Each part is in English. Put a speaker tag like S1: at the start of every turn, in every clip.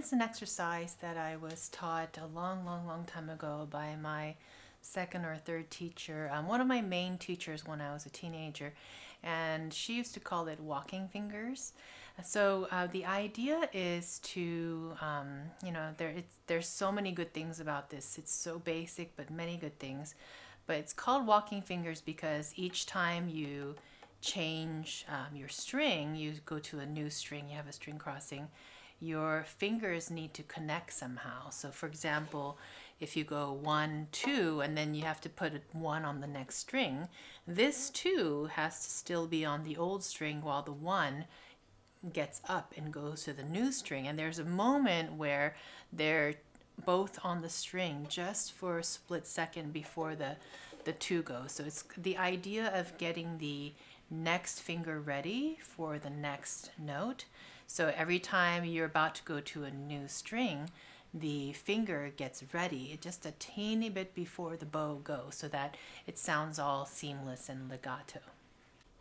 S1: is an exercise that I was taught a long time ago by my second or third teacher, one of my main teachers when I was a teenager, and she used to call it walking fingers. So the idea is to, there's so many good things about this. It's so basic, but many good things. But it's called walking fingers because each time you change your string, you go to a new string, you have a string crossing, your fingers need to connect somehow. So for example, if you go 1, 2, and then you have to put a 1 on the next string, this 2 has to still be on the old string while the 1 gets up and goes to the new string. And there's a moment where they're both on the string just for a split second before the 2 goes. So it's the idea of getting the next finger ready for the next note. So every time you're about to go to a new string, the finger gets ready just a teeny bit before the bow goes so that it sounds all seamless and legato.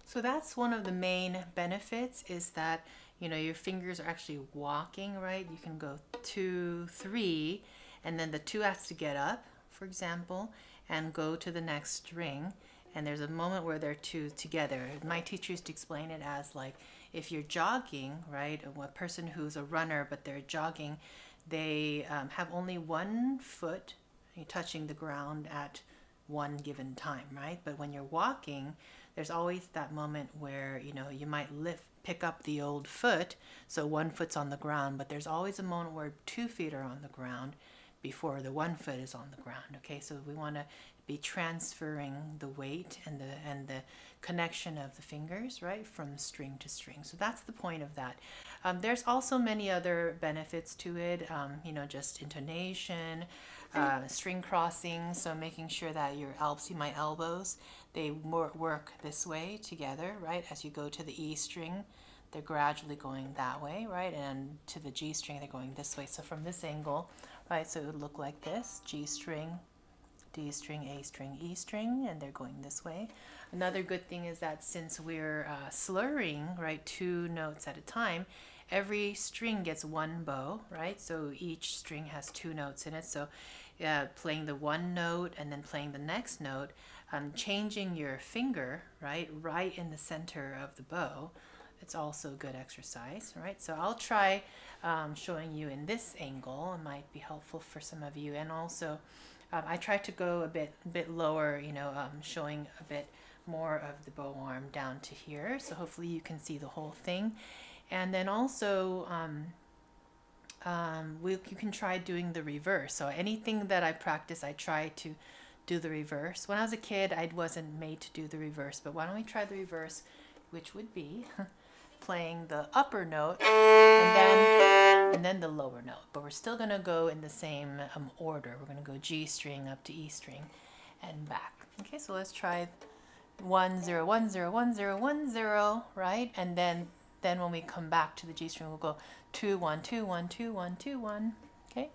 S1: So that's one of the main benefits, is that your fingers are actually walking, right? You can go 2, 3, and then the 2 has to get up, for example, and go to the next string. And there's a moment where they're 2 together. My teacher used to explain it as like, if you're jogging, right, a person who's a runner but they're jogging, they have only one foot touching the ground at one given time, right? But when you're walking, there's always that moment where you might pick up the old foot, so one foot's on the ground, but there's always a moment where 2 feet are on the ground before the 1 foot is on the ground. Okay, so we want to be transferring the weight and the connection of the fingers, right, from string to string. So that's the point of that. There's also many other benefits to it, just intonation, string crossing, so making sure that my elbows, they work this way together, right? As you go to the E string, they're gradually going that way, right? And to the G string, they're going this way. So from this angle, right, so it would look like this: G string, D string, A string, E string, and they're going this way. Another good thing is that since we're slurring, right, 2 notes at a time, every string gets 1 bow, right? So each string has 2 notes in it. So playing the 1 note and then playing the next note, changing your finger, right in the center of the bow, it's also a good exercise, right? So I'll try showing you in this angle. It might be helpful for some of you. And also I try to go a bit lower, showing a bit more of the bow arm down to here. So hopefully you can see the whole thing. And then also you can try doing the reverse. So anything that I practice, I try to do the reverse. When I was a kid, I wasn't made to do the reverse, but why don't we try the reverse, which would be playing the upper note and then the lower note. But we're still going to go in the same order. We're going to go G string up to E string and back. Okay, so let's try 1 0 1 0 1 0 1 0, right? And then when we come back to the G string, we'll go 2 1 2 1 2 1 2 1. Okay.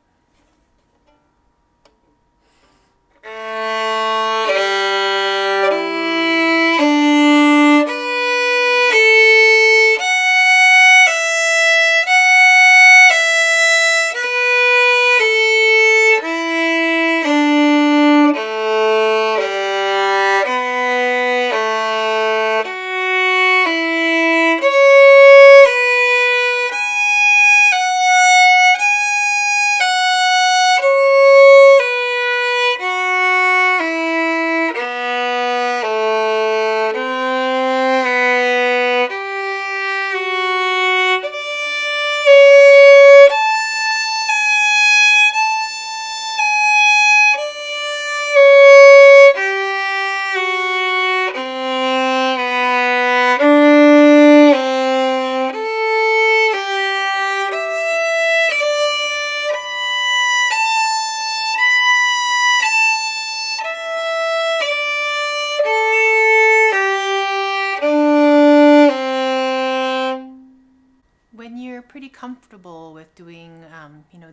S1: Pretty comfortable with doing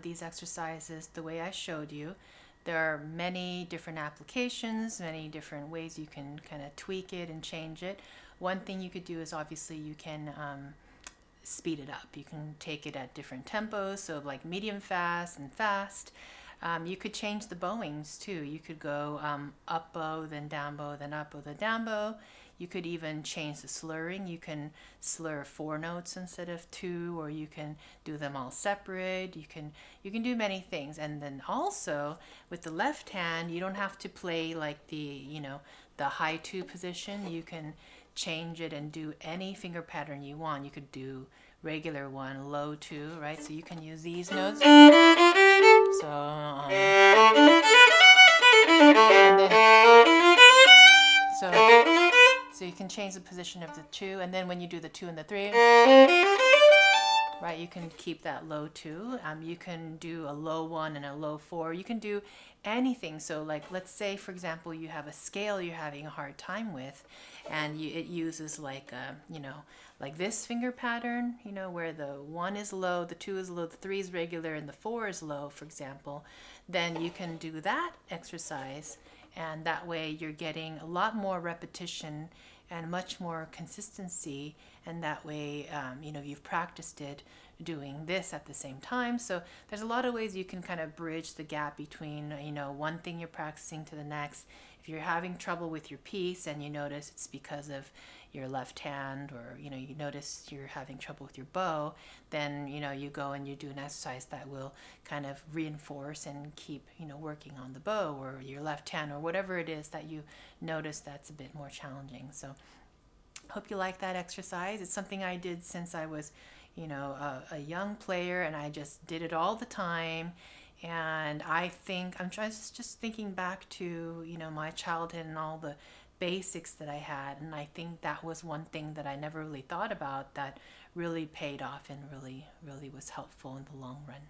S1: these exercises the way I showed you. There are many different applications, many different ways you can kind of tweak it and change it. One thing you could do is obviously you can speed it up. You can take it at different tempos, so like medium fast and fast. You could change the bowings too. You could go up bow, then down bow, then up bow, then down bow. You could even change the slurring. You can slur 4 notes instead of 2, or you can do them all separate. You can do many things. And then also with the left hand, you don't have to play like the high 2 position. You can change it and do any finger pattern you want. You could do regular 1, low 2, right? So you can use these notes. So, and then, so you can change the position of the 2, and then when you do the 2 and the 3, right, you can keep that low 2. You can do a low 1 and a low 4. You can do anything. So like, let's say for example you have a scale you're having a hard time with, and it uses like like this finger pattern, where the 1 is low, the 2 is low, the 3 is regular, and the 4 is low, for example. Then you can do that exercise, and that way you're getting a lot more repetition and much more consistency, and that way you've practiced it doing this at the same time. So there's a lot of ways you can kind of bridge the gap between one thing you're practicing to the next. If you're having trouble with your piece and you notice it's because of your left hand, or you notice you're having trouble with your bow, then you go and you do an exercise that will kind of reinforce and keep working on the bow or your left hand, or whatever it is that you notice that's a bit more challenging. So hope you like that exercise. It's something I did since I was a young player, and I just did it all the time. And I think I'm just thinking back to my childhood and all the basics that I had, and I think that was one thing that I never really thought about that really paid off and really was helpful in the long run.